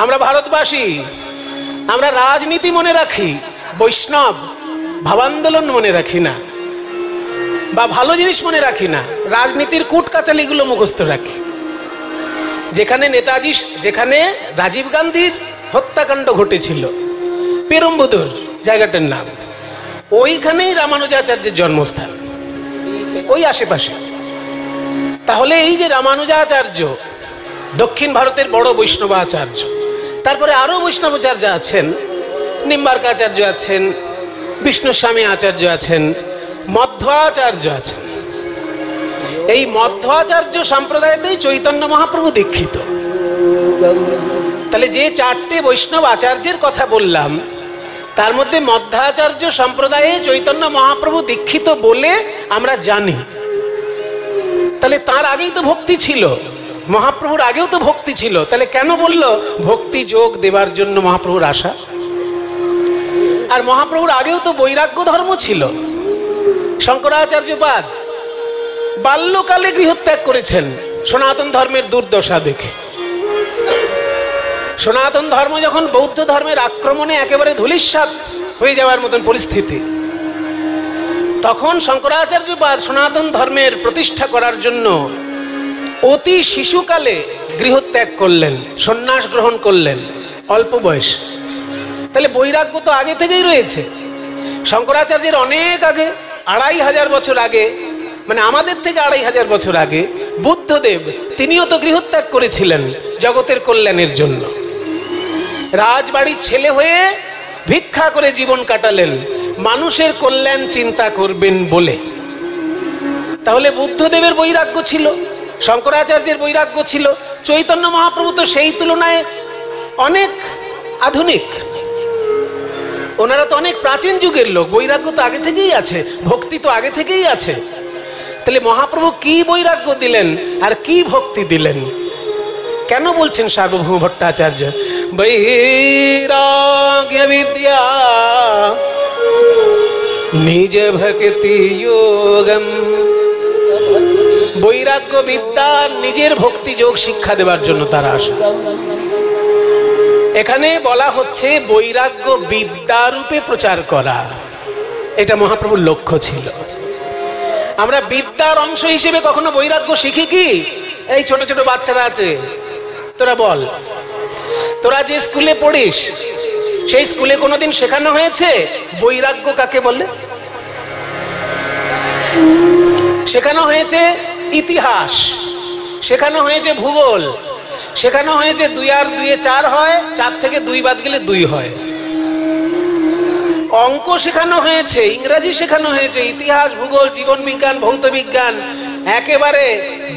আমরা ভারতবাসী, আমরা রাজনীতি মনে রাখি, বৈষ্ণব ভাবান্দোলন মনে রাখি না, বা ভালো জিনিস মনে রাখি না, রাজনীতির কূটকাচালিগুলো মুখস্থ রাখি। যেখানে রাজীব গান্ধীর হত্যাকাণ্ড ঘটেছিল, পেরম্বুদুর জায়গাটার নাম, ওইখানেই রামানুজাচার্যের জন্মস্থান, ওই আশেপাশে। তাহলে এই যে রামানুজাচার্য দক্ষিণ ভারতের বড় বৈষ্ণবাচার্য, তারপরে আরো বৈষ্ণবাচার্য আছেন, নিম্বার্কাচার্য আছেন, বিষ্ণুস্বামী আচার্য আছেন, মধ্বাচার্য আছেন। এই মধ্বাচার্য সম্প্রদায়তেই চৈতন্য মহাপ্রভু দীক্ষিত। তাহলে যে চারটে বৈষ্ণব আচার্যের কথা বললাম, তার মধ্যে মধ্বাচার্য সম্প্রদায়ে চৈতন্য মহাপ্রভু দীক্ষিত বলে আমরা জানি। তাহলে তার আগেই তো ভক্তি ছিল, মহাপ্রভুর আগেও তো ভক্তি ছিল। তাহলে কেন বলল ভক্তি যোগ দেবার জন্য মহাপ্রভুর আশা? আর মহাপ্রভুর আগেও তো বৈরাগ্য ধর্ম ছিল। শঙ্করাচার্যপাদ বাল্যকালে গৃহত্যাগ করেছেন সনাতন ধর্মের দুর্দশা দেখে। সনাতন ধর্ম যখন বৌদ্ধ ধর্মের আক্রমণে একেবারে ধূলিসাৎ হয়ে যাওয়ার মতন পরিস্থিতি, তখন শঙ্করাচার্যপাদ সনাতন ধর্মের প্রতিষ্ঠা করার জন্য অতি শিশুকালে গৃহত্যাগ করলেন, সন্ন্যাস গ্রহণ করলেন অল্প বয়স। তাহলে বৈরাগ্য তো আগে থেকেই রয়েছে। শঙ্করাচার্যের অনেক আগে, 2500 বছর আগে, মানে আমাদের থেকে 2500 বছর আগে বুদ্ধদেব, তিনিও তো গৃহত্যাগ করেছিলেন জগতের কল্যাণের জন্য। রাজবাড়ির ছেলে হয়ে ভিক্ষা করে জীবন কাটালেন মানুষের কল্যাণ চিন্তা করবেন বলে। তাহলে বুদ্ধদেবের বৈরাগ্য ছিল, শঙ্করাচার্যের বৈরাগ্য ছিল। চৈতন্য মহাপ্রভু তো সেই তুলনায় অনেক আধুনিক, ওনারা তো অনেক প্রাচীন যুগের লোক, বৈরাগ্য তো আগে থেকেই আছে, ভক্তি তো আগে থেকেই আছে। তাহলে মহাপ্রভু কি বৈরাগ্য দিলেন আর কি ভক্তি দিলেন? কেন বলছেন সার্বভৌম ভট্টাচার্য বৈরাগ্য বিদ্যা নিজ ভক্তি যোগম? বৈরাগ্য বিদ্যার নিজের ভক্তি যোগ শিক্ষা দেবার জন্য তার আশা। এখানে বলা হচ্ছে বৈরাগ্য বিদ্যা রূপে প্রচার করা, এটা মহাপ্রভুর লক্ষ্য ছিল। আমরা বিদ্যার অংশ হিসেবে কখনো বৈরাগ্য শিখি কি? এই ছোট ছোট বাচ্চারা আছে, তোরা বল, তোরা যে স্কুলে পড়িস সেই স্কুলে কোনোদিন শেখানো হয়েছে বৈরাগ্য কাকে বলে? শেখানো হয়েছে ইতিহাস, শেখানো হয়েছে ভূগোল, শেখানো হয়েছে 2 আর 2 4 হয়, 4 থেকে 2 বাদ গেলে 2 হয়। অঙ্ক শেখানো হয়েছে, ইংরেজি শেখানো হয়েছে, ইতিহাস, ভূগোল, জীবন বিজ্ঞান, ভৌত বিজ্ঞান একেবারে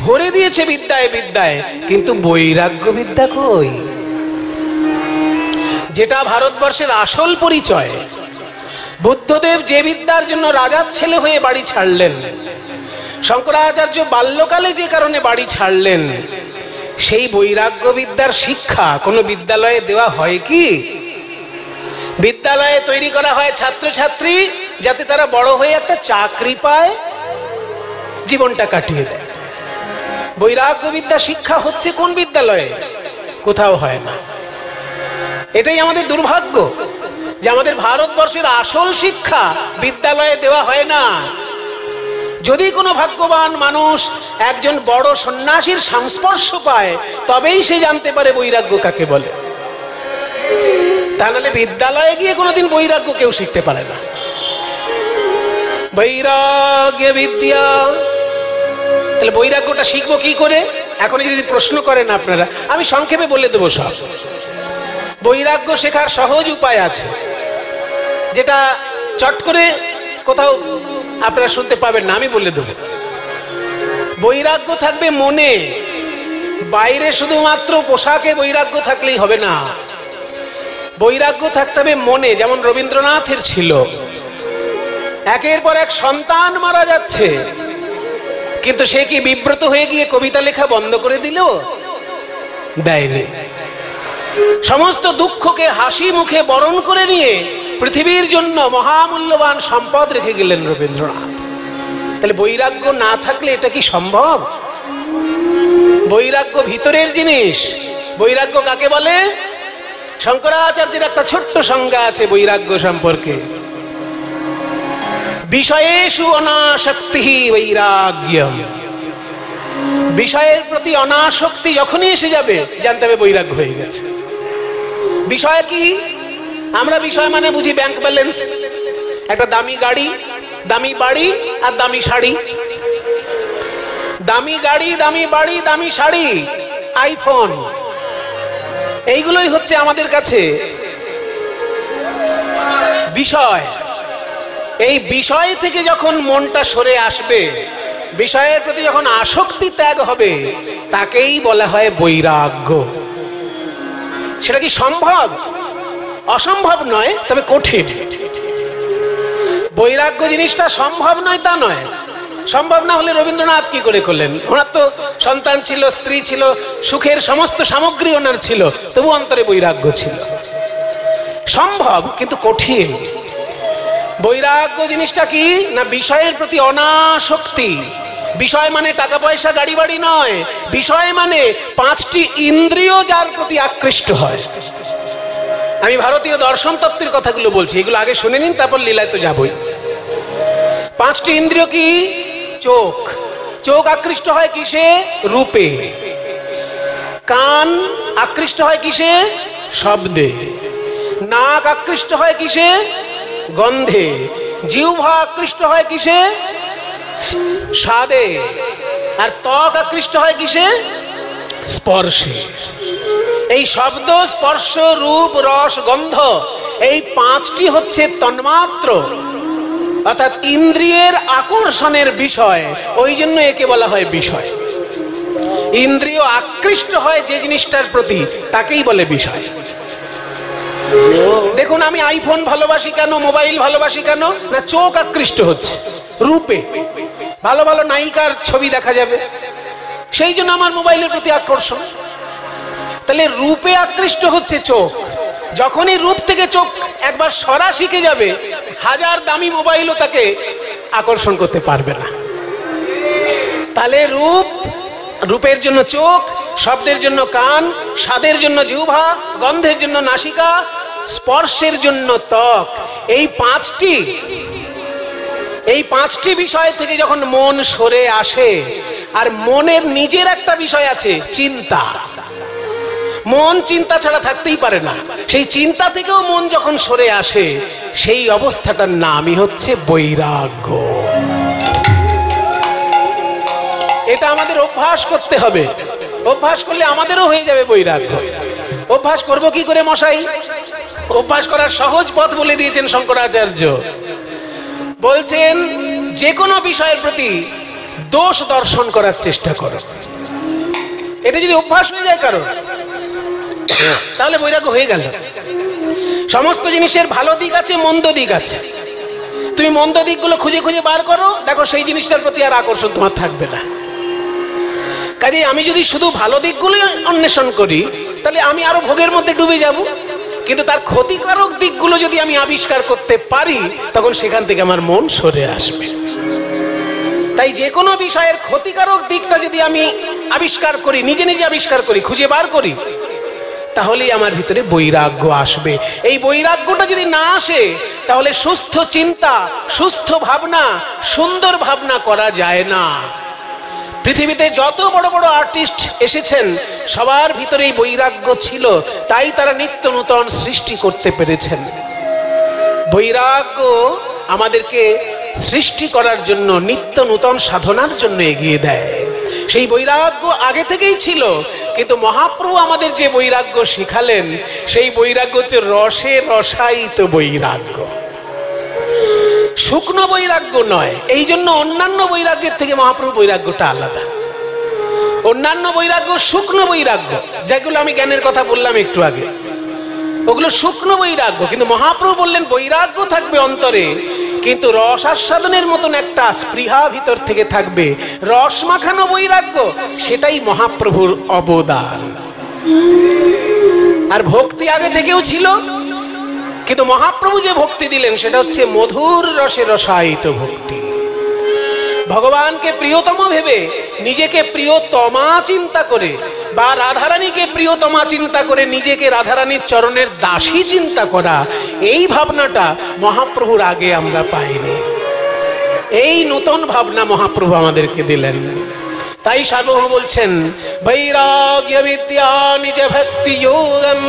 ভরে দিয়েছে বিদ্যায় বিদ্যায়। কিন্তু বৈরাগ্য বিদ্যা কই? যেটা ভারতবর্ষের আসল পরিচয়। বুদ্ধদেব যে বিদ্যার জন্য রাজার ছেলে হয়ে বাড়ি ছাড়লেন, শঙ্করাচার্য বাল্যকালে যে কারণে বাড়ি ছাড়লেন, সেই বৈরাগ্য বিদ্যার শিক্ষা কোনো বিদ্যালয়ে দেওয়া হয় কি? বিদ্যালয়ে তৈরি করা হয় ছাত্রছাত্রী যাতে তারা বড় হয়ে একটা চাকরি পায়, জীবনটা কাটিয়ে দেয়। বৈরাগ্য বিদ্যা শিক্ষা হচ্ছে কোন বিদ্যালয়ে? কোথাও হয় না। এটাই আমাদের দুর্ভাগ্য যে আমাদের ভারতবর্ষের আসল শিক্ষা বিদ্যালয়ে দেওয়া হয় না। যদি কোনো ভাগ্যবান মানুষ একজন বড় সন্ন্যাসীর সংস্পর্শ পায়, তবেই সে জানতে পারে বৈরাগ্য কাকে বলে। তা নাহলে বিদ্যালয়ে গিয়ে কোনোদিন বৈরাগ্য কেউ শিখতে পারে না। বৈরাগ্য বিদ্যা, তাহলে বৈরাগ্যটা শিখবো কি করে? এখন যদি প্রশ্ন করেন আপনারা, আমি সংক্ষেপে বলে দেবো সব। বৈরাগ্য শেখার সহজ উপায় আছে, যেটা চট করে কোথাও আপনারা শুনতে পাবেন না, আমি বলে দেবো। বৈরাগ্য থাকবে মনে, বাইরে শুধুমাত্র পোশাকে বৈরাগ্য থাকলেই হবে না। বৈরাগ্য থাকতে হবে মনে। যেমন রবীন্দ্রনাথের ছিল, একের পর এক সন্তান মারা যাচ্ছে, কিন্তু সে কি বিব্রত হয়ে গিয়ে কবিতা লেখা বন্ধ করে দিল? দেয়নি। সমস্ত দুঃখকে হাসি মুখে বরণ করে নিয়ে পৃথিবীর জন্য মহামূল্যবান সম্পদ রেখে গেলেন রবীন্দ্রনাথ। তাহলে বৈরাগ্য না থাকলে এটা কি সম্ভব? বৈরাগ্য ভিতরের জিনিস। বৈরাগ্য কাকে বলে? শঙ্করাচার্যের একটা ছোট্ট সংজ্ঞা আছে বৈরাগ্য সম্পর্কে। বিষয়েষু অনাসক্তি বৈরাগ্যম। বিষয়ের প্রতি অনাসক্তি যখনই এসে যাবে জানতে হবে বৈরাগ্য হয়ে গেছে। বিষয় কি? আমরা বিষয় মানে বুঝি ব্যাংক ব্যালেন্স, একটা দামি গাড়ি, দামি বাড়ি আর দামি শাড়ি। দামি গাড়ি, দামি বাড়ি, দামি শাড়ি, আইফোন, এইগুলোই হচ্ছে আমাদের কাছে বিষয়। এই বিষয় থেকে যখন মনটা সরে আসবে, বিষয়ের প্রতি যখন আসক্তি ত্যাগ হবে, তাকেই বলা হয় বৈরাগ্য। সেটা কি সম্ভব? অসম্ভব নয়, তবে কঠিন। বৈরাগ্য জিনিসটা সম্ভব নয় তা নয়। সম্ভব না হলে রবীন্দ্রনাথ কি করে করলেন? ওনার তো সন্তান ছিল, স্ত্রী ছিল, সুখের সমস্ত সামগ্রী ওনার ছিল, তবু অন্তরে বৈরাগ্য ছিল। সম্ভব কিন্তু কঠিন। বৈরাগ্য জিনিসটা কি না, বিষয়ের প্রতি অনাসক্তি। বিষয় মানে টাকা পয়সা গাড়ি বাড়ি নয়, বিষয় মানে পাঁচটি ইন্দ্রিয় যার প্রতি আকৃষ্ট হয়। আমি ভারতীয় দর্শন তত্ত্বের কথাগুলো বলছি, এগুলো আগে শুনে নিন, তারপর লীলায় তো যাবই। পাঁচটি ইন্দ্রিয় কি? চোখ, চোখ আকৃষ্ট হয় কিসে? রূপে। কান আকৃষ্ট হয় কিসে? শব্দে। নাক আকৃষ্ট হয় কিসে? গন্ধে। জিহ্বা আকৃষ্ট হয় কিসে? স্বাদে। আর ত্বক আকৃষ্ট হয় কিসে? স্পর্শে। এই শব্দ, স্পর্শ, রূপ, রস, গন্ধ, এই পাঁচটি হচ্ছে তন্মাত্র, অর্থাৎ ইন্দ্রিয়ের আকর্ষণের বিষয়। ওই জন্য একে বলা হয় বিষয়। ইন্দ্রিয় আকৃষ্ট হয় যে জিনিসটার প্রতি, তাকেই বলে বিষয়। দেখুন, আমি আইফোন ভালোবাসি কেন, মোবাইল ভালোবাসি কেন? না, চোখ আকৃষ্ট হচ্ছে রূপে। ভালো ভালো নায়িকার ছবি দেখা যাবে, সেই জন্য আমার মোবাইলের প্রতি আকর্ষণ। তাহলে রূপে আকৃষ্ট হচ্ছে চোখ। যখনই রূপ থেকে চোখ একবার সরা শিখে যাবে, হাজার দামি মোবাইলও তাকে আকর্ষণ করতে পারবে না। তাহলে রূপ, রূপের জন্য চোখ, শব্দের জন্য কান, স্বাদের জন্য জিহ্বা, গন্ধের জন্য নাসিকা, স্পর্শের জন্য ত্বক। এই পাঁচটি বিষয় থেকে যখন মন সরে আসে, আর মনের নিজের একটা বিষয় আছে চিন্তা। মন চিন্তা ছাড়া থাকতেই পারে না। সেই চিন্তা থেকেও মন যখন সরে আসে, সেই অবস্থাটার নামই হচ্ছে বৈরাগ্য। এটা আমাদের অভ্যাস করতে হবে। অভ্যাস করলে আমাদেরও হয়ে যাবে বৈরাগ্য। অভ্যাস করব কি করে মশাই? অভ্যাস করার সহজ পথ বলে দিয়েছেন শঙ্করাচার্য। বলছেন, যে কোনো বিষয়ের প্রতি দোষ দর্শন করার চেষ্টা করো। এটা যদি অভ্যাস হয়ে যায় কারো, তাহলে বৈরাগ্য হয়ে গেল। সমস্ত জিনিসের ভালো দিক আছে, মন্দ দিক আছে। তুমি মন্দ দিকগুলো খুঁজে খুঁজে বার করো, দেখো সেই জিনিসটার প্রতি আর আকর্ষণ তোমার থাকবে না। কাজে আমি যদি শুধু ভালো দিকগুলো অন্বেষণ করি, তাহলে আমি আরো ভোগের মধ্যে ডুবে যাব। কিন্তু তার ক্ষতিকারক দিকগুলো যদি আমি আবিষ্কার করতে পারি, তখন সেখান থেকে আমার মন সরে আসবে। তাই যে কোনো বিষয়ের ক্ষতিকারক দিকটা যদি আমি আবিষ্কার করি, নিজে নিজে আবিষ্কার করি, খুঁজে বার করি, তাহলেই আমার ভিতরে বৈরাগ্য আসবে। এই বৈরাগ্যটা যদি না আসে, তাহলে সুস্থ চিন্তা, সুস্থ ভাবনা, সুন্দর ভাবনা করা যায় না। পৃথিবীতে যত বড় বড় আর্টিস্ট এসেছেন, সবার ভিতরে এই বৈরাগ্য ছিল, তাই তারা নিত্য নূতন সৃষ্টি করতে পেরেছেন। বৈরাগ্য আমাদেরকে সৃষ্টি করার জন্য, নিত্য নূতন সাধনার জন্য এগিয়ে দেয়। সেই বৈরাগ্য আগে থেকেই ছিল, কিন্তু মহাপ্রভু আমাদের যে বৈরাগ্য শিখালেন, সেই বৈরাগ্য হচ্ছে রসে রসায়িত বৈরাগ্য, শুকনো বৈরাগ্য নয়। এই জন্য অন্যান্য বৈরাগ্যের থেকে মহাপ্রভু বৈরাগ্যটা আলাদা। অন্যান্য বৈরাগ্য শুকনো বৈরাগ্য, যেগুলো আমি জ্ঞানের কথা বললাম একটু আগে, ওগুলো শুকনো বৈরাগ্য। কিন্তু মহাপ্রভু বললেন বৈরাগ্য থাকবে অন্তরে, কিন্তু রস আস্বাদনের মতন একটা স্পৃহা ভিতর থেকে থাকবে, রস মাখানো বৈরাগ্য। সেটাই মহাপ্রভুর অবদান। আর ভক্তি আগে থেকেও ছিল, কিন্তু মহাপ্রভু যে ভক্তি দিলেন সেটা হচ্ছে মধুর রসে রসায়িত ভক্তি। ভগবানকে প্রিয়তম ভেবে, নিজেকে প্রিয়তমা চিন্তা করে বা রাধারানীকে প্রিয়তমা চিন্তা করে নিজেকে রাধারানীর চরণের দাসী চিন্তা করা, এই ভাবনাটা মহাপ্রভুর আগে আমরা পাইনি। এই নতুন ভাবনা মহাপ্রভু আমাদেরকে দিলেন। তাই সার্বভৌম বলছেন, বৈরাগ্য বিদ্যা নিজ ভক্তি যোগম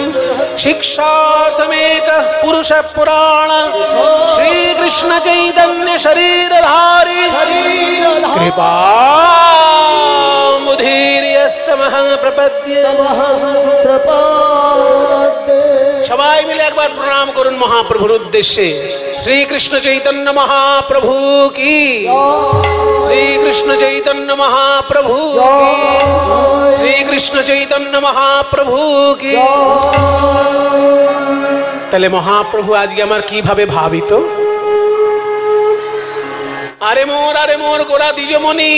শিক্ষার্থমেক পুরুষ পুরাণ শ্রীকৃষ্ণ চৈতন্য শরীরধারী কৃপা মুধির্যস্তমহং প্রপদ্যে। সবাই মিলে একবার প্রণাম করুন মহাপ্রভুর উদ্দেশ্যে। শ্রীকৃষ্ণ চৈতন্য মহাপ্রভু কি, শ্রীকৃষ্ণ চৈতন্য মহাপ্রভু কি, শ্রীকৃষ্ণ চৈতন্য মহাপ্রভু কি। তাহলে মহাপ্রভু আজকে আমার কিভাবে ভাবিত? আরে মোর গোরা দ্বিজমণি,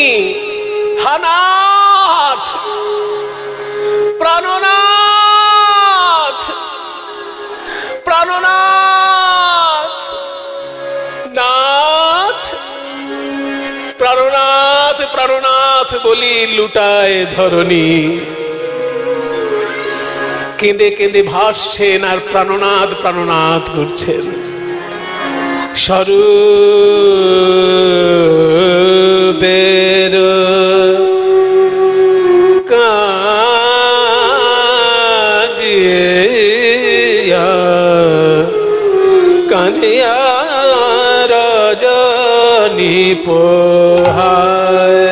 হানাথ প্রাণনাথ প্রাণনাথ নাথ, প্রাণনাথ প্রাণনাথ বলি লুটায় ধরণী। কেঁদে কেঁদে ভাসছেন আর প্রাণনাথ প্রাণনাথ করছেন। স্বরূপের কাঁদিয়া কাঁদিয়া রজনী পোহায়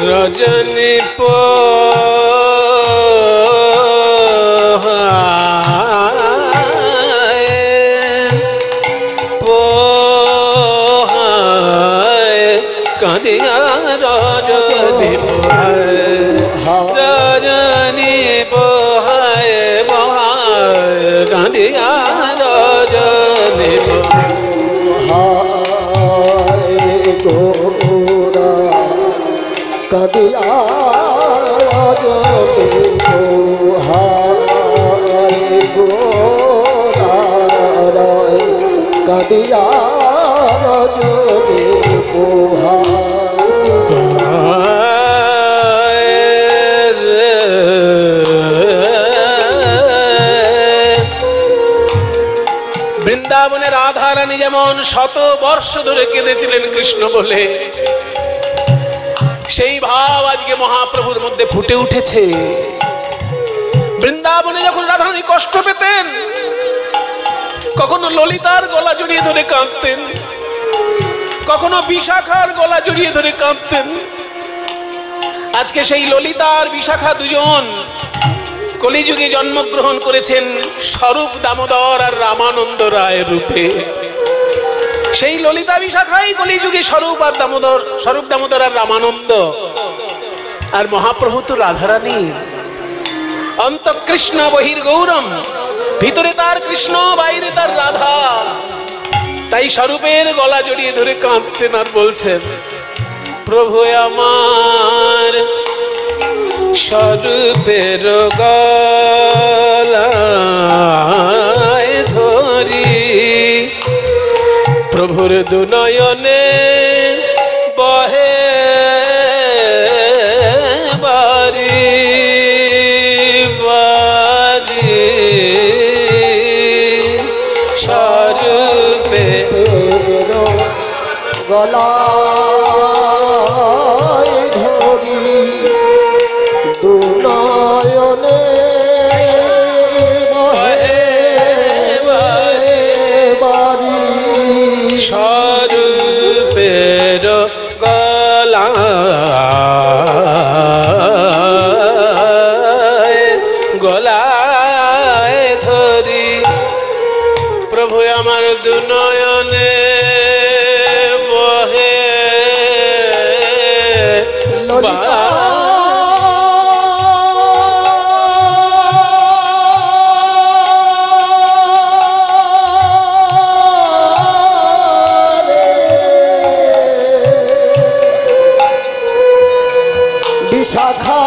রজনী পোহায় কাঁদিয়া রজনী পোহায় রজনী পোহায় পোহায় কাঁদিয়া রজনী কাঁদিয়া রজনী পোহায় গোরায় কাঁদিয়া রজনী পোহায়। বৃন্দাবনের রাধারানী যেমন শত বর্ষ ধরে কেঁদেছিলেন কৃষ্ণ বলে, সেই ভাব আজকে মহাপ্রভুর মধ্যে ফুটে উঠেছে। বৃন্দাবনে যখন রাধারানী কষ্ট পেতেন, কখনো ললিতার গলা জড়িয়ে ধরে কাঁদতেন, কখনো বিশাখার গলা জড়িয়ে ধরে কাঁদতেন। আজকে সেই ললিতা আর বিশাখা দুজন কলিযুগে জন্মগ্রহণ করেছেন স্বরূপ দামোদর আর রামানন্দ রায়ের রূপে। সেই ললিতা বিশাখাই কলিযুগে স্বরূপ দামোদর আর রামানন্দ। আর মহাপ্রভু তো রাধারানী, অন্তঃকৃষ্ণ বহির গৌরম, ভিতরে তার কৃষ্ণ বাইরে তার রাধা। তাই স্বরূপের গলা জড়িয়ে ধরে কাঁদছেন আর বলছেন, প্রভু আমার স্বরূপের গলায় ধরি, প্রভুর দুনয়নে বহে বারি বারি স্বরূপে গলায় ধরি দুনয়নে বহে বারি স্বরূপের গলায় ধরি, প্রভু আমার দুনয়নে বহে বিশাখা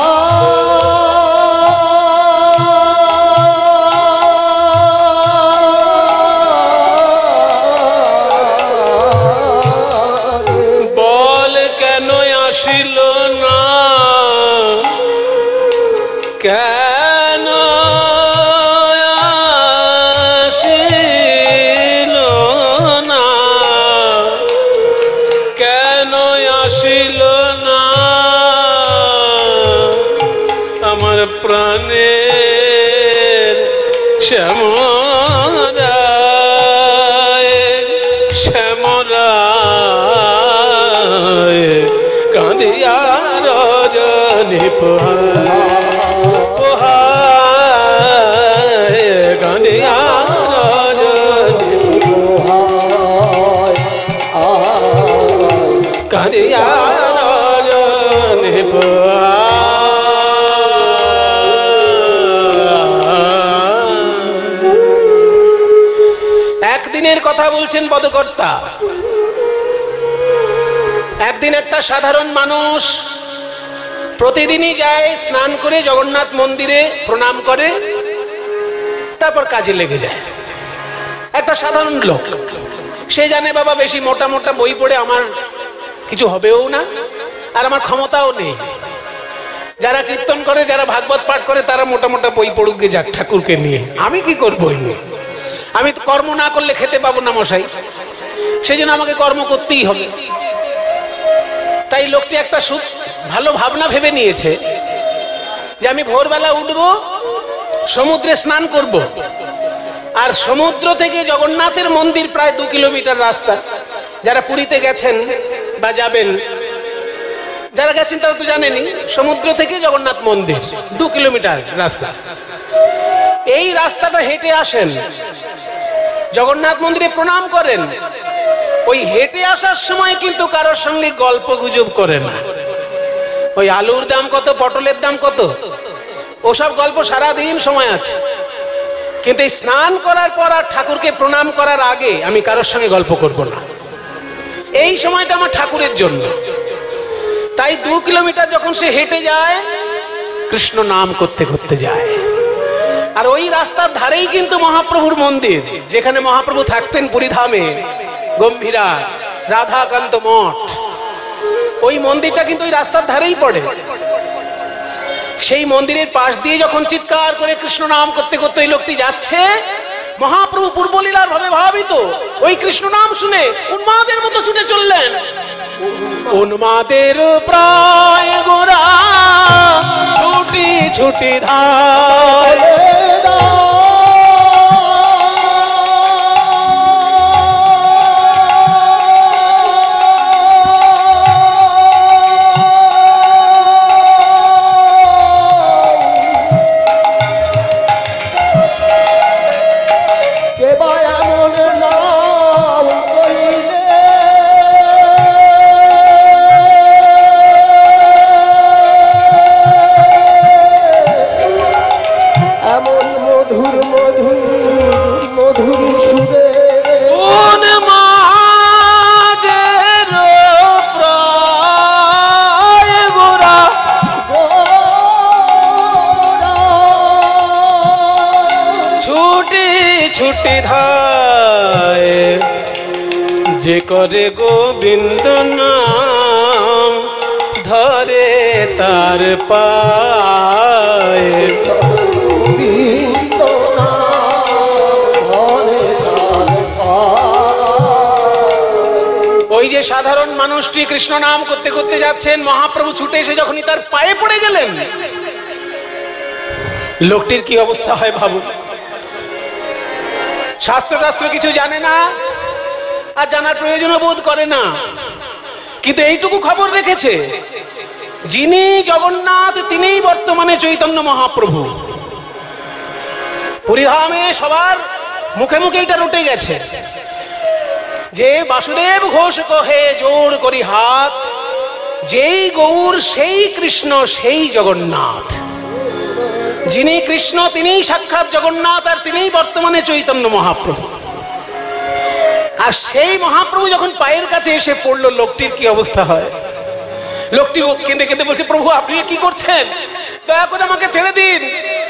আসিল না আমার প্রাণের শ্যামরায় শ্যামরায় কাঁদিয়া রজনী পোহায় কাঁদিয়া রজনী কাঁদিয়া রজনী একদিনের কথা বলছেন পদকর্তা। একদিন একটা সাধারণ মানুষ প্রতিদিনই যায়, স্নান করে জগন্নাথ মন্দিরে প্রণাম করে, তারপর কাজে লেগে যায়। একটা সাধারণ লোক, সে জানে বাবা বেশি মোটা মোটা বই পড়ে আমার কিছু হবেও না, আর আমার ক্ষমতাও নেই। যারা কীর্তন করে, যারা ভাগবত পাঠ করে, তারা মোটা মোটা বই পড়ুক গে যাক ঠাকুরকে নিয়ে, আমি কি করবো? আমি কর্ম না করলে খেতে পাবো না মশাই, সেই জন্য আমাকে কর্ম করতেই হবে। তাই লোকটি একটা ভালো ভাবনা ভেবে নিয়েছে যে আমি ভোরবেলা উঠবো, সমুদ্রে স্নান করব, আর সমুদ্র থেকে জগন্নাথের মন্দির প্রায় 2 কিলোমিটার রাস্তা। যারা পুরীতে গেছেন বা যাবেন, যারা গেছেন তারা তো জানেনই, সমুদ্র থেকে জগন্নাথ মন্দির 2 কিলোমিটার রাস্তা। এই রাস্তাটা হেঁটে আসেন, জগন্নাথ মন্দিরে প্রণাম করেন। ওই হেঁটে আসার সময় কিন্তু কারোর সঙ্গে গল্প গুজব করে না। ওই আলুর দাম কত, পটলের দাম কত, ওসব গল্প সারাদিন সময় আছে। কিন্তু এই স্নান করার পর আর ঠাকুরকে প্রণাম করার আগে আমি কারোর সঙ্গে গল্প করব না। এই সময়টা আমার ঠাকুরের জন্য। তাই 2 কিলোমিটার যখন সে হেঁটে যায়, কৃষ্ণ নাম করতে করতে যায়। আর ওই রাস্তার ধারেই কিন্তু মহাপ্রভুর মন্দির, যেখানে মহাপ্রভু থাকতেন পুরীধামে, গম্ভীরা রাধাকান্ত মঠ। ওই মন্দিরটা কিন্তু ওই রাস্তার ধারেই পড়ে। সেই মন্দিরের পাশ দিয়ে যখন চিৎকার করে কৃষ্ণ নাম করতে করতে ওই লোকটি যাচ্ছে, মহাপ্রভু পূর্বলীলার ভাবে ভাবিত ওই কৃষ্ণ নাম শুনে উন্মাদের মতো ছুটে চললেন। উন্মাদের প্রায় গোরা ছুটি ছুটি ধায়, ছুটি ধায় যে করে গোবিন্দ নাম, ধরে তার পায়ে ওই যে সাধারণ মানুষটি কৃষ্ণ নাম করতে করতে যাচ্ছেন, মহাপ্রভু ছুটে এসে যখনই তার পায়ে পড়ে গেলেন, লোকটির কি অবস্থা হয় ভাবুন। শাস্ত্র টাস্ত্র কিছু জানে না, আর জানার প্রয়োজন বোধ করে না, কিন্তু এইটুকু খবর রেখেছে যিনি জগন্নাথ তিনিই বর্তমানে চৈতন্য মহাপ্রভু। পুরীধামে সবার মুখে মুখে এটা রটে গেছে যে বাসুদেব ঘোষ কহে জোর করি হাত, যেই গৌর সেই কৃষ্ণ সেই জগন্নাথ। যিনি কৃষ্ণ তিনিই সাক্ষাৎ জগন্নাথ, আর তিনিই বর্তমানে চৈতন্য মহাপ্রভু। আর সেই মহাপ্রভু যখন পায়ের কাছে এসে পড়লো, লোকটির কি অবস্থা হয়। লোকটি কেঁদে কেঁদে বলছে, প্রভু আপনি কি করছেন, দয়া করে আমাকে ছেড়ে দিন,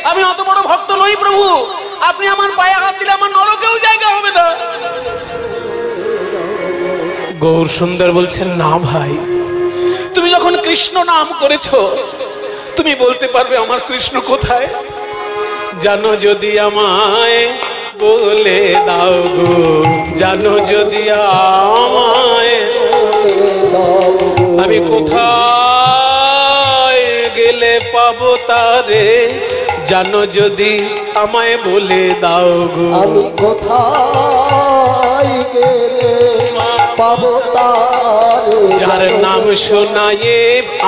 আমি অত বড় ভক্ত নই প্রভু, আপনি আমার পায়ে হাত দিলে আমার নরকেও জায়গা হবে না। গৌর সুন্দর বলছেন, না ভাই, তুমি যখন কৃষ্ণ নাম করেছো, তুমি বলতে পারবে আমার কৃষ্ণ কোথায়। জানো যদি আমায় বলে দাও গো, জানো যদি আমায়, জানো যদি আমায় বলে দাও গো, আমি কোথায় গেলে পাবো তারে, যার নাম শোনায়ে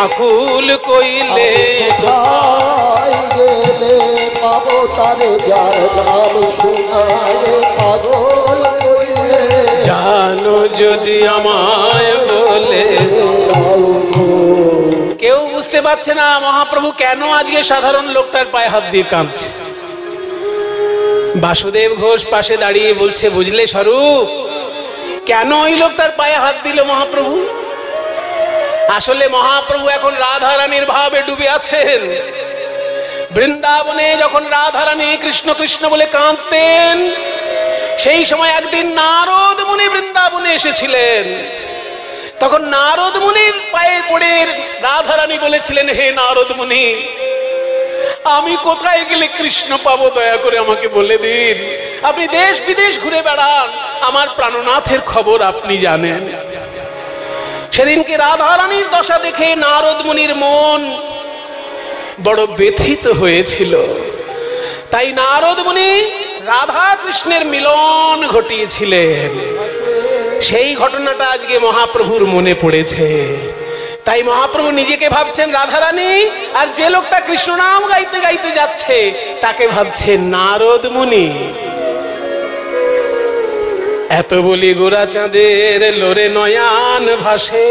আকুল কইলে, কোথায় গেলে পাবো তারে, যার নাম শোনায় পাগল কইলে, জানো যদি আমায় বলে। কেউ বুঝতে পারছে না মহাপ্রভু কেন আজকে সাধারণ লোকটার পায়ে হাত দিয়ে কাঁদছে। বাসুদেব ঘোষ পাশে দাঁড়িয়ে বলছে, বুঝলে স্বরূপ, কেন ওই লোকটার পায়ে হাত দিল মহাপ্রভু? আসলে মহাপ্রভু এখন রাধা রানীর ভাবে ডুবে আছেন। বৃন্দাবনে যখন রাধা রানী কৃষ্ণ কৃষ্ণ বলে কাঁদতেন, সেই সময় একদিন নারদ মুনি বৃন্দাবনে এসেছিলেন। তখন নারদ মুনির পায়ে পড়ে রাধা রানী বলেছিলেন, হে নারদ মুনি, আমি কোথায় গেলে কৃষ্ণ পাবো, দয়া করে আমাকে বলে দিন। আপনি দেশ বিদেশ ঘুরে বেড়ান, আমার প্রাণনাথের খবর আপনি জানেন। সেদিনকে রাধা রানীর দশা দেখে নারদ মুনির মন বড় ব্যথিত হয়েছিল। তাই নারদ মুনি রাধা কৃষ্ণের মিলন ঘটিয়েছিলেন। সেই ঘটনাটা আজকে মহাপ্রভুর মনে পড়েছে। তাই মহাপ্রভু নিজেকে ভাবছেন রাধারানী, আর যে লোকটা কৃষ্ণ নাম গাইতে গাইতে যাচ্ছে তাকে ভাবছেন নারদ মুনি। এত বলি গোরা চাঁদের লোরে নয়ান ভাসে,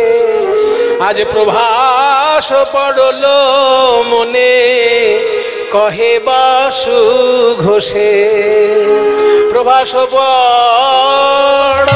আজ প্রভাস পড়ল মনে, কহে বাসু ঘোষে প্রভাস পড়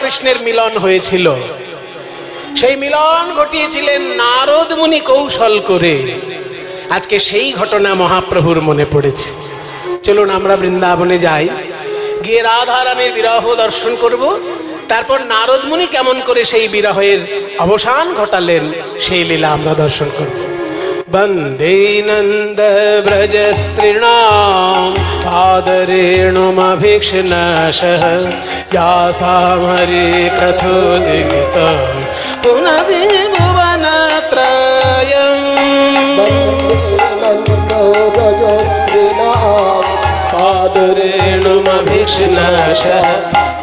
কৃষ্ণের মিলন হয়েছিল। সেই মিলন ঘটিয়েছিলেন নারদ মুনি কৌশল করে। আজকে সেই ঘটনা মহাপ্রভুর মনে পড়েছে। চলুন আমরা বৃন্দাবনে যাই, গিয়ে রাধা রামের বিরহ দর্শন করব। তারপর নারদ মুনি কেমন করে সেই বিরহের অবসান ঘটালেন সেই লীলা আমরা দর্শন করব। বন্দে নন্দ ব্রজ স্ত্রীণাম পাদরেণুমভীক্ষ্ণশঃ यासां हरे कथोदित पुनदि भुवनत्रयम्। पादरेणुमभीक्ष्णशः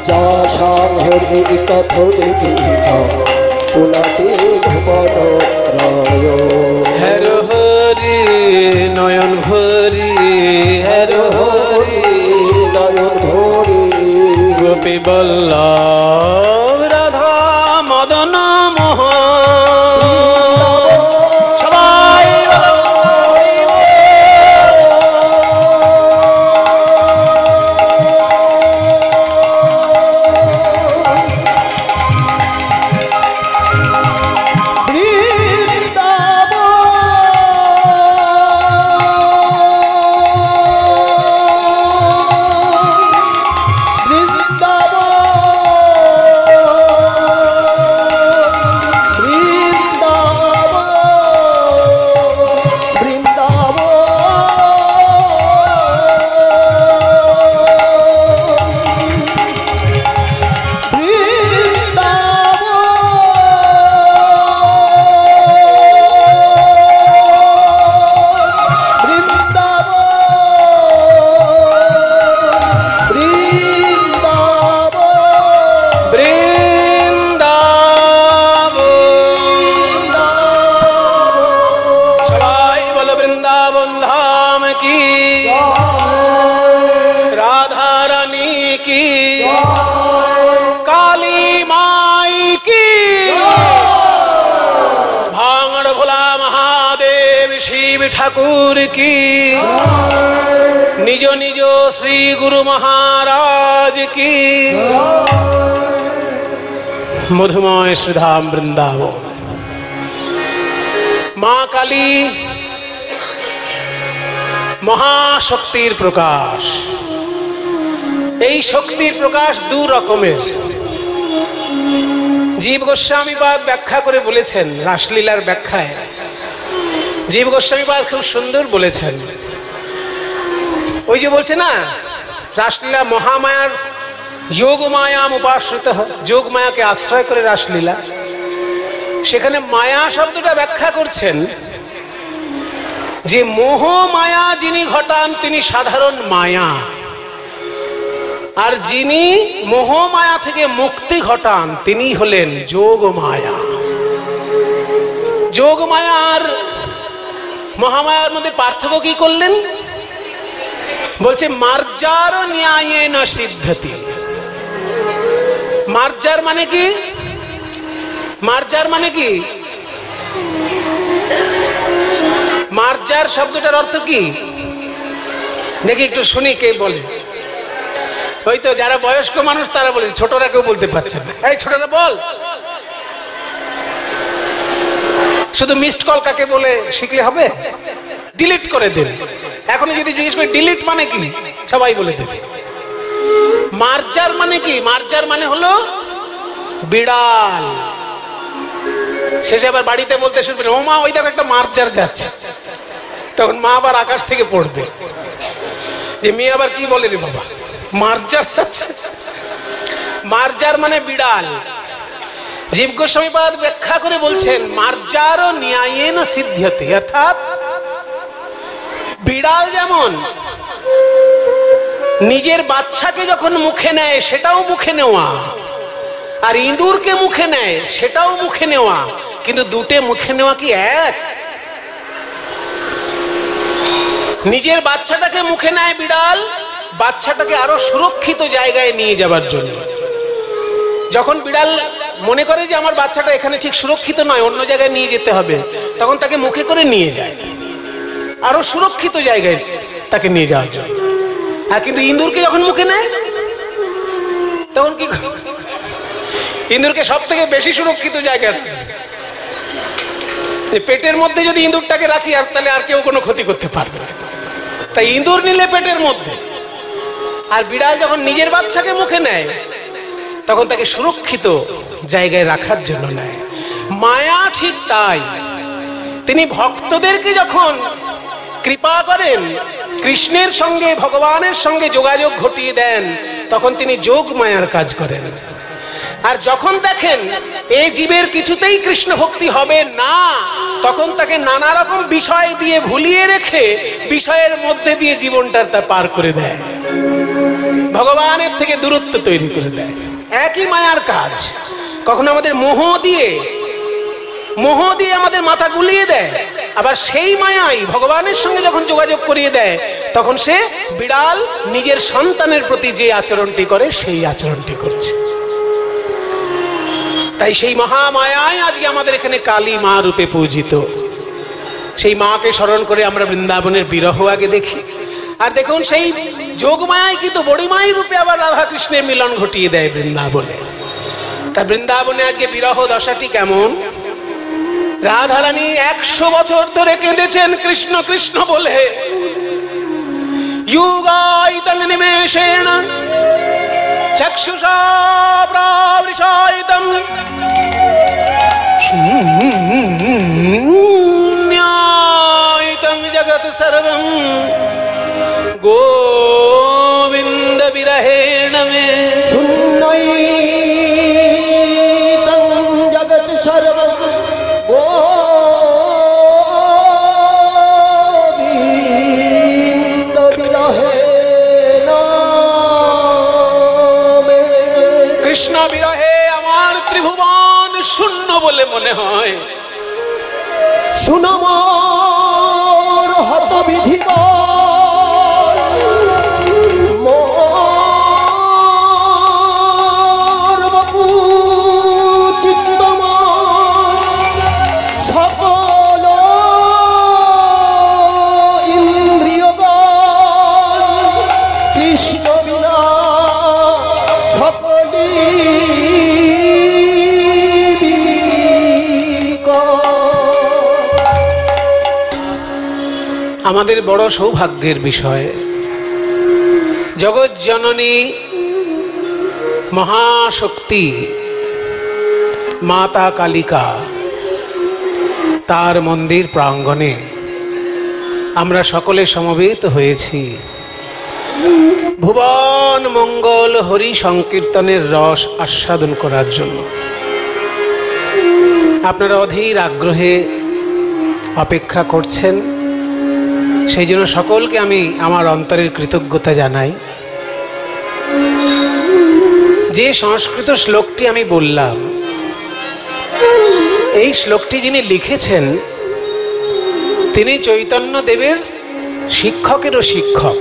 यासां हरे कथोदित पुनदि भुवनत्रयम्। हरो हरि नयन भरि, हरो हरि नयन भरि, গোপী বল্লভ রাধা মদন মোহন। সবাই ঠাকুর কি, নিজ নিজ শ্রী গুরু মহারাজ কি। মধুময় শ্রীধাম বৃন্দাবন। মা কালী মহাশক্তির প্রকাশ। এই শক্তির প্রকাশ দু রকমের। জীব গোস্বামীপাদ ব্যাখ্যা করে বলেছেন, রাসলীলার ব্যাখ্যায় জীব গোস্বামীপাদ খুব সুন্দর বলেছেন। ওই যে বলছে না, রাসলীলা মহামায়ার যোগ মায়াম উপাশ্রিত, যোগ মায়াকে আশ্রয় করে রাসলীলা। সেখানে মায়া শব্দটা ব্যাখ্যা করছেন যে মোহ মায়া যিনি ঘটান তিনি সাধারণ মায়া, আর যিনি মোহ মায়া থেকে মুক্তি ঘটান তিনি হলেন যোগ মায়া। যোগ মায়া আর মহামায়ার মধ্যে পার্থক্য কি করলেন? বলছে মার্জার ন্যায়ে ন সিদ্ধতি। মার্জার মানে কি? মার্জার মানে কি? মার্জার শব্দটার অর্থ কি দেখি একটু শুনি, কে বলে? হয়তো যারা বয়স্ক মানুষ তারা বলে, ছোটরা কেউ বলতে পারছে না। এই ছোটরা বল। শুধু মিসড কল কাকে বলে শিখলে হবে? ডিলিট করে দেন। এখন যদি জিজ্ঞেস করি ডিলিট মানে কি, সবাই বলে দেবে। মার্জার মানে কি? মার্জার মানে হলো বিড়াল। শেষে আবার বাড়িতে বলতে শুনবেন, ও মা ওই দেখো একটা মার্জার যাচ্ছে। তখন মা আবার আকাশ থেকে পড়বে যে মেয়ে আবার কি বলে রে বাবা, মার্জার যাচ্ছে। মার্জার মানে বিড়াল। জীব গোস্বামীপাদ ব্যাখ্যা করে বলছেন মার্জার ন্যায়েন সিদ্ধ্যতি, অর্থাৎ বিড়াল যেমন নিজের বাচ্চাকে যখন মুখে নেয় সেটাও মুখে নেওয়া, আর ইঁদুরকে মুখে নেয় সেটাও মুখে নেওয়া, কিন্তু দুটো মুখে নেওয়া কি এক? নিজের বাচ্চাটাকে মুখে নেয় বিড়াল, বাচ্চাটাকে আরো সুরক্ষিত জায়গায় নিয়ে যাবার জন্য। যখন বিড়াল মনে করে যে আমার বাচ্চাটা এখানে ঠিক সুরক্ষিত নয়, অন্য জায়গায় নিয়ে যেতে হবে, তখন তাকে মুখে করে নিয়ে যায় আরো সুরক্ষিত জায়গায় তাকে নিয়ে যাওয়ার জন্য। আর কিন্তু ইঁদুরকে যখন মুখে নেয় তখন কি? ইঁদুরকে সব থেকে বেশি সুরক্ষিত জায়গায়, পেটের মধ্যে যদি ইঁদুরটাকে রাখি আর তাহলে আর কেউ কোনো ক্ষতি করতে পারবে না। তাই ইঁদুর নিলে পেটের মধ্যে, আর বিড়াল যখন নিজের বাচ্চাকে মুখে নেয় তখন তাকে সুরক্ষিত জায়গায় রাখার জন্য নেয়। মায়া ঠিক তাই। তিনি ভক্তদেরকে যখন কৃপা করেন, কৃষ্ণের সঙ্গে ভগবানের সঙ্গে যোগাযোগ ঘটিয়ে দেন, তখন তিনি যোগ মায়ার কাজ করেন। আর যখন দেখেন এই জীবের কিছুতেই কৃষ্ণ ভক্তি হবে না, তখন তাকে নানা রকম বিষয় দিয়ে ভুলিয়ে রেখে বিষয়ের মধ্যে দিয়ে জীবনটা তা পার করে দেয়, ভগবানের থেকে দূরত্ব তৈরি করে দেয়। একই মায়ার কাজ। কখনো আমাদের মোহ দিয়ে আমাদের মাথা গুলিয়ে দেয়, আবার সেই মায়াই ভগবানের সঙ্গে যখন যোগাযোগ করিয়ে দেয় তখন সে বিড়াল নিজের সন্তানের প্রতি যে আচরণটি করে সেই আচরণটি করছে। তাই সেই মহামায়াই আজকে আমাদের এখানে কালী মা রূপে পূজিত। সেই মাকে স্মরণ করে আমরা বৃন্দাবনের বিরহ আগে দেখি, আর দেখুন সেই যোগমায়াই কিন্তু বড়িমাই রূপে আবার রাধা কৃষ্ণের মিলন ঘটিয়ে দেয় বৃন্দাবনে। তা বৃন্দাবনে আজকে বিরহ দশাটি কেমন? রাধারানী 100 বছর ধরে কেঁদেছেন কৃষ্ণ কৃষ্ণ বলে। যুগায়িতং নিমেষেণ চক্ষুষা প্রাবৃশায়িতং শূন্যায়িতং জগৎ সর্বং গোবিন্দ বিরহেণ মে। শূন্যায়িতং জগৎ সর্বং গোবিন্দ বিরহেণ মে। কৃষ্ণ বিরহে আমার ত্রিভুবন শূন্য বলে মনে হয়। শুনো মোর হতবিধি আমাদের বড় সৌভাগ্যের বিষয়। জগৎ জননী মহাশক্তি মাতা কালিকা, তার মন্দির প্রাঙ্গণে আমরা সকলে সমবেত হয়েছি ভুবন মঙ্গল হরি সংকীর্তনের রস আস্বাদন করার জন্য। আপনারা অধীর আগ্রহে অপেক্ষা করছেন, সেই জন্য সকলকে আমি আমার অন্তরের কৃতজ্ঞতা জানাই। যে সংস্কৃত শ্লোকটি আমি বললাম, এই শ্লোকটি যিনি লিখেছেন তিনি চৈতন্য দেবের শিক্ষকেরও শিক্ষক।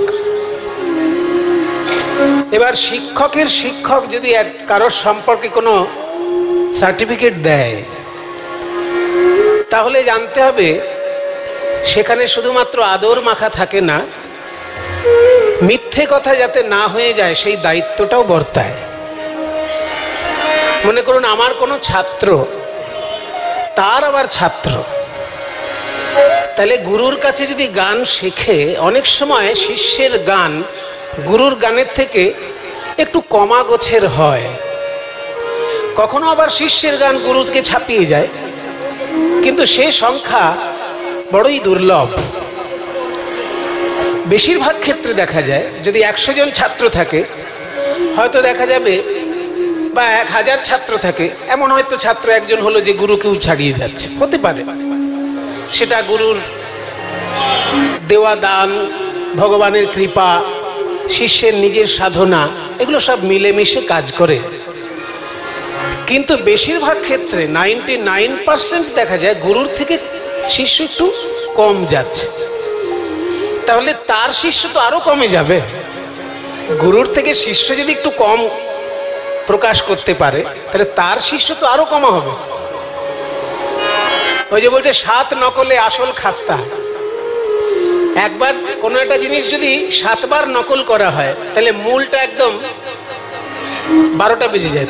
এবার শিক্ষকের শিক্ষক যদি কারোর সম্পর্কে কোনো সার্টিফিকেট দেয়, তাহলে জানতে হবে সেখানে শুধুমাত্র আদর মাখা থাকে না, মিথ্যে কথা যাতে না হয়ে যায় সেই দায়িত্বটাও বর্তায়। মনে করুন আমার কোনো ছাত্র, তার আবার ছাত্র, তাহলে গুরুর কাছে যদি গান শেখে, অনেক সময় শিষ্যের গান গুরুর গানের থেকে একটু কমা গোছের হয়, কখনো আবার শিষ্যের গান গুরুকে ছাপিয়ে যায়, কিন্তু সে সংখ্যা বড়ই দুর্লভ। বেশিরভাগ ক্ষেত্রে দেখা যায় যদি 100 জন ছাত্র থাকে, হয়তো দেখা যাবে বা 1000 ছাত্র থাকে, এমন হয়তো ছাত্র একজন হলো যে গুরুকেও ছাড়িয়ে যাচ্ছে, হতে পারে। সেটা গুরুর দেওয়া দান, ভগবানের কৃপা, শিষ্যের নিজের সাধনা, এগুলো সব মিলেমিশে কাজ করে। কিন্তু বেশিরভাগ ক্ষেত্রে 99% দেখা যায় গুরুর থেকে শিষ্য একটু কম যাচ্ছে। তাহলে তার শিষ্য তো আরো কমে যাবে। গুরুর থেকে শিষ্য যদি একটু কম প্রকাশ করতে পারে, তাহলে তার শিষ্য তো আরো কমা হবে। ওই যে বলছে 7 নকলে আসল খাস্তা। একবার কোনো একটা জিনিস যদি 7 বার নকল করা হয়, তাহলে মূলটা একদম 12টা বেজে যায়।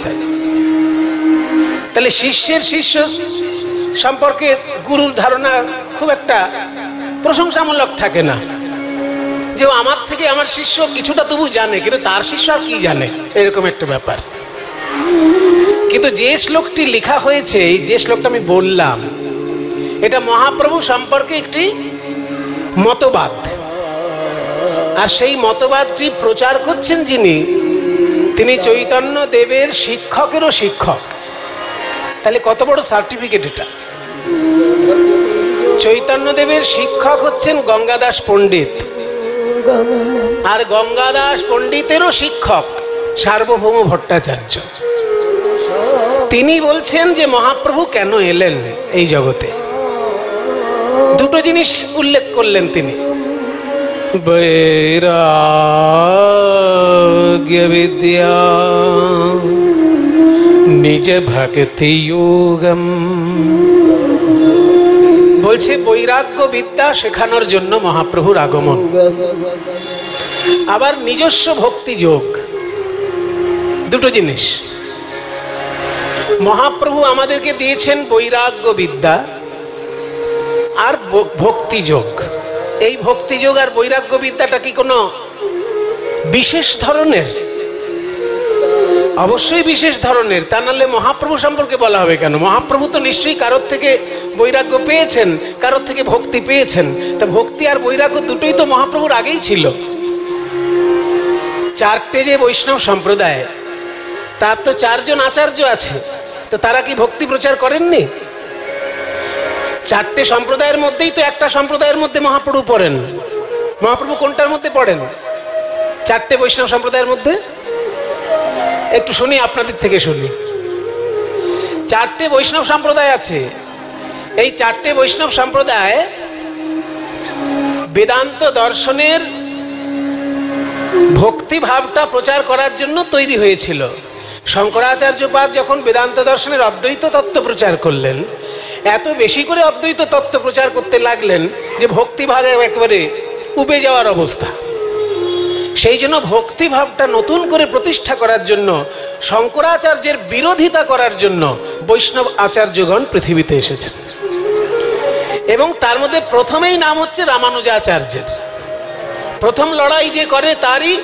তাহলে শিষ্যের শিষ্য সম্পর্কে গুরুর ধারণা খুব একটা প্রশংসামূলক থাকে না, যে আমার থেকে আমার শিষ্য কিছুটা তবু জানে, কিন্তু তার শিষ্য আর কি জানে, এরকম একটা ব্যাপার। কিন্তু যে শ্লোকটি লেখা হয়েছে, যে শ্লোকটা আমি বললাম, এটা মহাপ্রভু সম্পর্কে একটি মতবাদ, আর সেই মতবাদটি প্রচার করছেন যিনি, তিনি চৈতন্য দেবের শিক্ষকেরও শিক্ষক। তাহলে কত বড় সার্টিফিকেট এটা! চৈতন্য দেবের শিক্ষক হচ্ছেন গঙ্গাদাস পণ্ডিত, আর গঙ্গাদাস পণ্ডিতেরও শিক্ষক সার্বভৌম ভট্টাচার্য। তিনি বলছেন যে মহাপ্রভু কেন এলেন এই জগতে। দুটো জিনিস উল্লেখ করলেন তিনি, বৈরাগ্য বিদ্যা নিজ ভক্তি যোগম। বলছে বৈরাগ্য বিদ্যা শেখানোর জন্য মহাপ্রভুর আগমন, আবার নিজস্ব ভক্তি যোগ, দুটো জিনিস। মহাপ্রভু আমাদেরকে দিয়েছেন বৈরাগ্য বিদ্যা আর ভক্তি যোগ। এই ভক্তি যোগ আর বৈরাগ্য বিদ্যাটা কি কোনো বিশেষ ধরনের? অবশ্যই বিশেষ ধরনের, তা নাহলে মহাপ্রভু সম্পর্কে বলা হবে কেন? মহাপ্রভু তো নিশ্চয়ই কারোর থেকে বৈরাগ্য পেয়েছেন, কারোর থেকে ভক্তি পেয়েছেন। তা ভক্তি আর বৈরাগ্য দুটোই তো মহাপ্রভুর আগেই ছিল। 4টে যে বৈষ্ণব সম্প্রদায়, তার তো 4 জন আচার্য আছে, তো তারা কি ভক্তি প্রচার করেননি? 4টে সম্প্রদায়ের মধ্যেই তো একটা সম্প্রদায়ের মধ্যে মহাপ্রভু পড়েন। মহাপ্রভু কোনটার মধ্যে পড়েন? 4টে বৈষ্ণব সম্প্রদায়ের মধ্যে। একটু শুনি, আপনাদের থেকে শুনি। 4টে বৈষ্ণব সম্প্রদায় আছে। এই 4টে বৈষ্ণব সম্প্রদায় বেদান্ত দর্শনের ভক্তি ভাবটা প্রচার করার জন্য তৈরি হয়েছিল। শঙ্করাচার্যপাদ যখন বেদান্ত দর্শনের অদ্বৈত তত্ত্ব প্রচার করলেন, এত বেশি করে অদ্বৈত তত্ত্ব প্রচার করতে লাগলেন যে ভক্তি ভাবে একেবারে উবে যাওয়ার অবস্থা। সেই জন্য ভক্তি ভাবটা নতুন করে প্রতিষ্ঠা করার জন্য, শঙ্করাচার্যের বিরোধিতা করার জন্য বৈষ্ণব আচার্যগণ পৃথিবীতে এসেছেন। এবং তার মধ্যে প্রথমেই নাম হচ্ছে রামানুজাচার্যের। প্রথম লড়াই যে করে তারই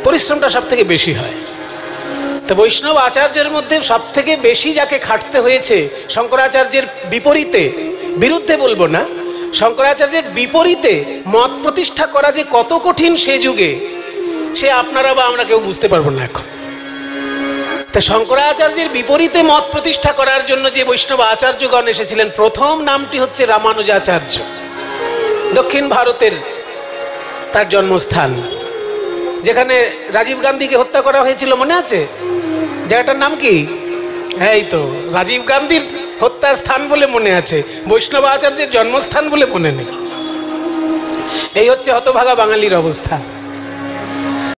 পরিশ্রমটা সব থেকে বেশি হয়। তো বৈষ্ণব আচার্যের মধ্যে সব থেকে বেশি যাকে খাটতে হয়েছে শঙ্করাচার্যের বিপরীতে, বিরুদ্ধে বলবো না, শঙ্করাচার্যের বিপরীতে মত প্রতিষ্ঠা করা যে কত কঠিন সে যুগে, সে আপনারা বা আমরা কেউ বুঝতে পারবো না এখন। তা শঙ্করাচার্যের বিপরীতে মত প্রতিষ্ঠা করার জন্য যে বৈষ্ণব আচার্যগণ এসেছিলেন, প্রথম নামটি হচ্ছে রামানুজাচার্য। দক্ষিণ ভারতের তার জন্মস্থান, যেখানে রাজীব গান্ধীকে হত্যা করা হয়েছিল, মনে আছে? জায়গাটার নাম কি? এই তো রাজীব গান্ধীর হত্যার স্থান বলে মনে আছে, বৈষ্ণব আচার্যের জন্মস্থান বলে মনে নেই। এই হচ্ছে হতভাগা বাঙালির অবস্থা।